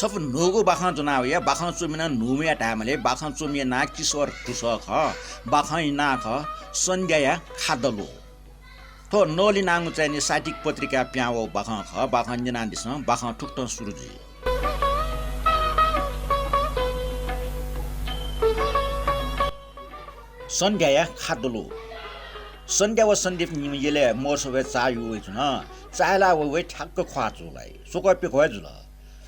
छप नोगो बाखा चुनाव या बाखा चुमिना नुमिया टाइमले बाखा चुमिया ना किशोर दुसा ख बाखा ना ख सन्ध्या खादलो तो नोली नांगु चाहिँ साहित्यिक पत्रिका प्याओ बाखा ख बाखा निना दिस बाखा ठुक्ट सुरुजी सन्ध्या खादलो सन्ध्या व सन्दीप निमले मोर्सवे चायु वइ छन चायला वइ ठ्याक्क ख्वाचुलाई सोकपे खोय जुल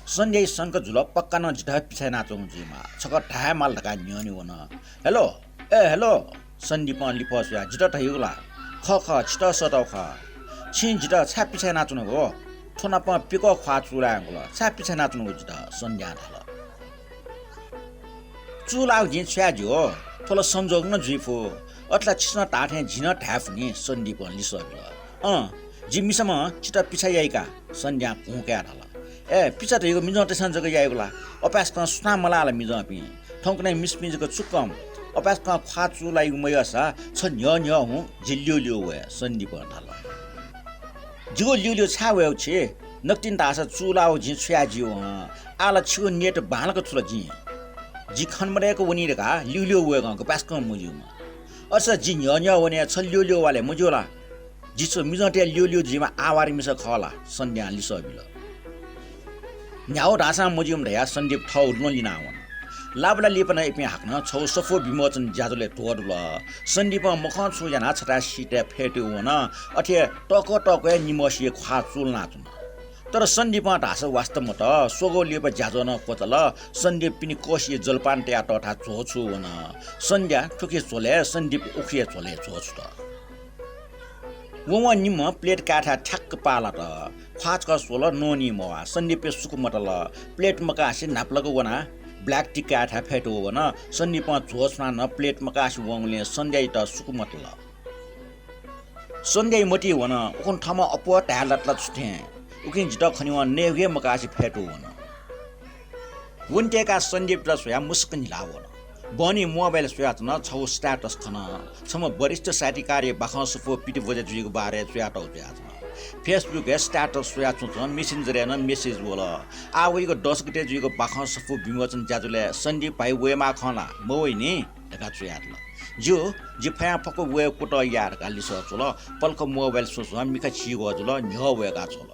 सन्ध्या सनक जुल पक्का न जिठा पिछाइ नाचौ जिमा छक ढाय माल ढका न्यनि वन हेलो हेलो सन्दीप लिपस या जिठा ठयुला ख ख छिटा सताउ ख छिन जिठा छा पिछाइ नाच्नु हो थोना प पिको ख्वाचुला अंगल छा पिछाइ नाच्नु जिठा सन्ध्या ढल चुलाउ जि छ्याजो थोला संजोग न जुइफो अट्ला छिस्न टाठे झिन ढ्याफनी सन्दीप लिसबिल जिम्मीसम छिटा पिछाइ आइका सन्ध्या कुक्या ढल पिछा त यो मिज टेसन जग याइगला अपास क सुना मलाला मिज पि ठौकनै मिसमिजको चुक्कम अपास क ख्वाचु लाई मयसा छ न्य न्य हु जिल्यो ल्यो व सन्दीप ढल जिगो ल्यो छा व छे नक्तिन तास चुलाउ झि छ्या जियो आला छिगो नेट बालको छुल जी खनमरेको वनी रेका ल्यो व ग पास क मुजुमा अस जी न्य न्य वने छ ल्यो वाले मुजुला जिसो मिजटे ल्यो जिमा आवारी मिस खला सन्ध्या लिसबिल न्याउ ढासा मुजियम ढया सन्दीप ठौ लोलिना वन लाबला लिपन एपि हाक्न छौ सफो विमोचन ज्याजोले तोडल सन्दीप मख छु जना छटा सिटे फेट्यो वन अथे टक टक निमसी खा चुल नाचुन तर सन्दीप ढासा वास्तवमा त सोगो लिप ज्याजो न कोतल सन्दीप पिनि कोसी जलपान ट्या टठा छोछु वन सन्ध्या ठुके चोले सन्दीप उखिए चोले छोछु त वम निम प्लेट काठा ठ्याक्क पाला त ख्वाचक सोल नोनी मवा सन्दीप सुकुमटल प्लेट मकासी नाप्लको वना ब्ल्याक टी काठा फेटो वन सन्दीप झोसमा न प्लेट मकासी वङले सन्ध्या त सुकुमटल सन्ध्या मटी वन उखन ठमा अप ट्यालटला छुटे उकिन जिट खनिवा नेगे मकासी फेटो वन वन्टेका सन्दीप र सोया मुस्कन लावन बनी मोबाइल सुयात न छौ स्ट्याटस खन छम वरिष्ठ साहित्यकार बाखा सुफो पिटी बजे जुइको बारे सुयाट उयात फेसबुक स्ट्याटस सुयात छ मेसेन्जर न मेसेज बोल आवइको 10 गते जुइको बाखा सुफो विमोचन ज्याजुले सन्दीप भाइ वेमा खला मोइ नि ढका सुयात ल जो जिफया फको वे कुट यार गाली सचल पल्क मोबाइल सोस मिका छिगो जुल न्ह वेगा छल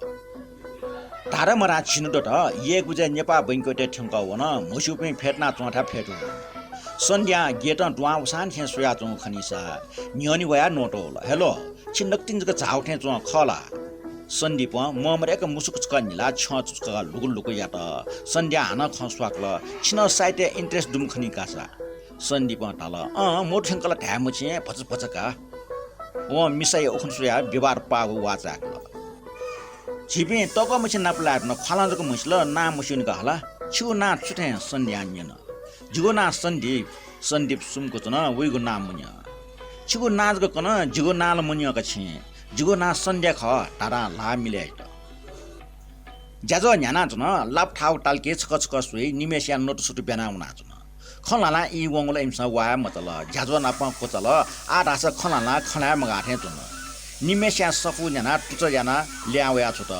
तारा मरा छिनु त ये गुजे नेपा बैंकोटे ठंका वन मुसुपे फेट्ना चोठा फेटु सन्ध्या गेट डुवा उसान थे सोया चौ खनिसा न्यनि वया नोटोल हेलो छिनक्तिन जक झाउठे चौ खला सन्दीप ममरेक मुसुक चक निला छ चुक लुगुल लुक यात सन्ध्या हान खस्वाकल छिन साइटे इन्ट्रेस्ट दुम खनि कासा सन्दीप टाल मोठंकल ढ्याम छे फच फचका ओ मिसाइ ओखन सोया व्यवहार पागो वाचाकल छिपे तक मछि नापला न खला जक मछल ना मसिन गहला छु ना छुटे सन्ध्या न्यन जिगो ना सन्दीप सुमको चन वइगो नाम मुन्य छिगो नाच गकन जिगो नाल मुन्य कछि जिगो ना सन्ध्या ख तारा ला मिले त ज्याजो न्याना चन लाप ठाउ टालके छक सुइ निमेसिया नोट सुटु बेनाउना चन खलाला इ वंगला इमसा वा मतल ज्याजो नाप कोचल आ दास खलाला खला मगाथे चन निमेसिया सफु न्याना टुच याना ल्यावया छु त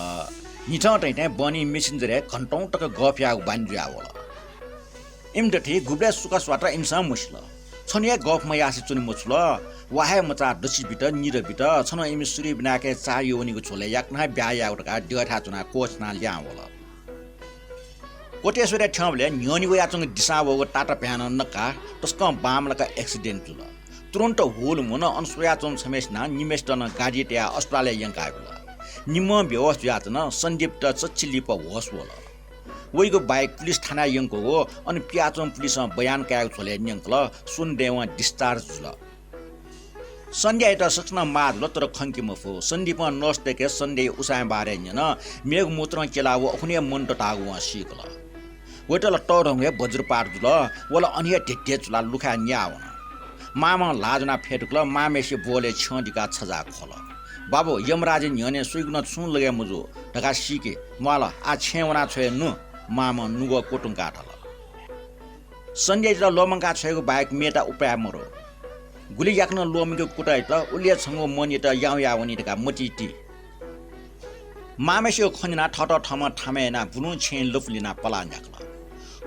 निठौ टैटे बनी मेसेन्जर घण्टौं टक गफ्या बान्जुया होला इमदठी गुब्ले सुका स्वाटा इमसा मुस्ल छनिया गफ मयासी चुनि मुछल वाहे मचा दछि बिट निर बिट छन इम सुरी बिनाके चायो वनिको छोले याकना ब्याया उटका डठा चुना कोचना ल्या होला कोटेश्वर ठमले न्योनि वया चंग दिशा वगो टाटा प्यान नका तस्क बामलका एक्सिडेन्ट जुल तुरन्त होल मुन अनसुया चंग समेसना निमेस्टन गाडीट्या अस्ट्रेलिया यंका आइबला निम व्यवस्था यातन सन्दीप त चचिलिप होस होला वइको बाइक पुलिस थाना यंको हो अनि प्याचम पुलिस बयान कायो छोले न्यंकल सुन देवा डिस्चार्ज जुल सन्ध्या त सक्न मादल तर खंकी मफो सन्दीप नर्स देखे सन्डे उसाय बारे न मेघ मूत्र केलाव अखुने मन टटागु सिकल वेटल टरंगे वज्रपात जुल वला अनिया ढेटे चुला लुखा न्याव मामा लाजना फेटुकल मामेसी बोले छदिका छजा खल बाबु यमराज न्यने सुइगुन सुन लगे मुजो ढका सिके माला आ छेवना छे नु मामा नुगो कोटुङ काटल सन्ध्या त लोमंगा छेको बाइक मेटा उपाय मरो गुली याक्न लोमको कुटाइ त उलिया छंगो मनि त याउ यावनी ढका मटिटी मामेसियो खनिना ठट ठम ठामेना बुनु छे लुफलिना पला न्याक्ला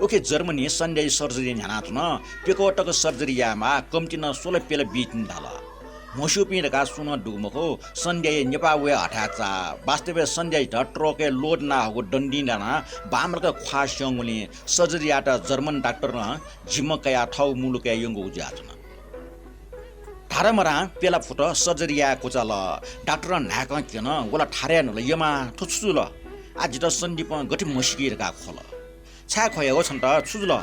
ओके जर्मनी सन्ध्या सर्जरी न्यानातुन पेकोटक सर्जरीयामा कम्तिन 16 पेल बिटिन धाला मोसुपिरका सुन डुगमको सन्ध्या नेपावे हटाचा वास्तवले सन्ध्या ट्रके लोड ना हो डन्डिना बामरका ख्वास्यङले सर्जरीयाट जर्मन डाक्टर न झिमकया ठौ मुलुकया यंगो उज्याचन धारमरा पेला फुट सर्जरीया कोचाल डाक्टर नाक किन वला ठार्यान ल यमा थुचुल आज त सन्दीप गति मसिकिरका खोल छा खयो छन् त छुजुल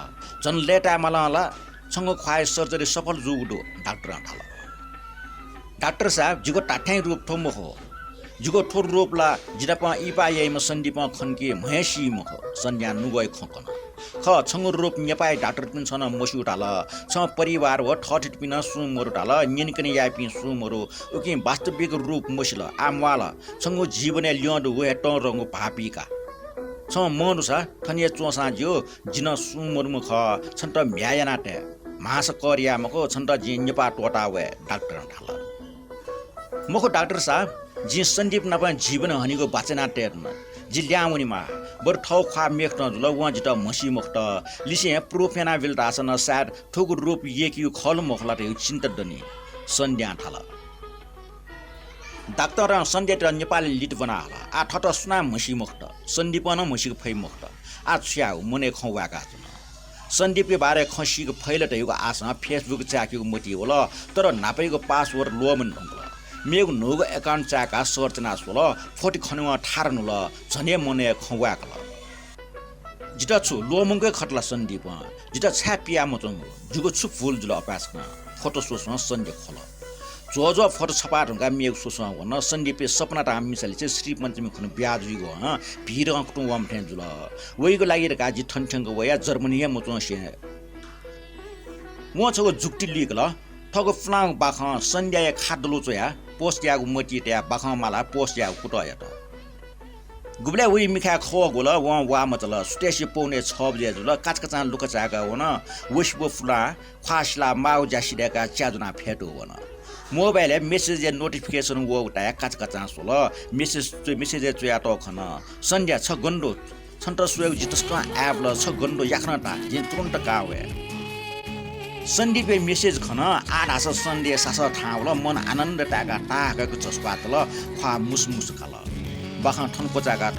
जन लेटा मलाला सँग ख्वाय सर्जरी सफल जुगुडो डाक्टर ठाल डाक्टर साहब जिगो टाठ्याइ रूप ठोम हो जिगो ठोर रूपला जिराप इपायमा सन्दीप खन्के महेशी मख सन्या नुगय खकन ख छंग रूप नेपाई डाक्टर पिन छन मोसु उठाल छ परिवार व ठठिट पिन सुमरु उठाल निनकने यापि सुमरु उकि वास्तविक रूप मोसिल आमवाल छंगो जीवन ल्योड वे ट रंगो भापीका छ मनुसा थनिया चोसा ज्यो जिन सुमरु ख छन्त म्यायनाटे मास करिया मको छन्त जि नेपा टोटा वे डाक्टर ठाल मको डाक्टर साहब जि सन्दीप नपा जीवन हनिको बाचना टेर्न जि ल्याउनीमा बर ठौ खा मेख्न जुल व जित मसी मख्त लिसे प्रोफेना विल रासन साड ठोक रूप येकि खल मखला रे चिन्त दनी सन्ध्या थाल डाक्टर सन्ध्या त नेपाली लिट बनाला आ ठट सुना मसी मख्त सन्दीप न मसी फै मख्त आ छ्याउ मने खवाका जुन सन्दीपले बारे खसीको फैल टयुको आसमा फेसबुक चाक्यो मोटी होला तर नापैको पासवर्ड लोमन ढंगला मेग नोग एकाउन्ट चाका सर्चना सोल फोटो खनुवा ठारनुल झने मने खवाकल जिटा छु लोमंगै खटला सन्दीप जिटा छापिया मचङ जुगो छु फुल जुल अपासना फोटो सोसमा सन्दीप खल जो फोटो छपा ढंगा मेग सोसमा वन सन्दीपले सपना ता मिसले चाहिँ श्री पञ्चमी खनु ब्याजुइगो ह भिर अक्टु वम ठेन जुल वइको लागि रे गाजी ठनठंग वया जर्मनी मचङ से म छगो जुक्ति लिगल ठगो फ्लाङ बाख सन्ध्या खादलु चोया पोस्ट्यागु मटिट्या बाख माला पोस्ट्यागु कुटया त गुबले उइ मिखा खो गोल वा मचल स्टेसी पौने 6 बजे जुल काचकचा लुक चाका वन विश्व फुला खासला माउ जासिडेका च्याजुना फेटो वन मोबाइल मेसेज नोटिफिकेसन वो उटा काचकचा सोल मेसेज चोया त खन सन्ध्या छ गन्डो छन्त सुयोग जितस्क एप ल छ गन्डो याख्न ता जिन तुरन्त कावे सन्दीप मेसेज खन आधास सन्ध्या सास ठाउल मन आनन्द टाका टाकाको चस्पातल खा मुसमुस खाल बाखा ठनको जागा त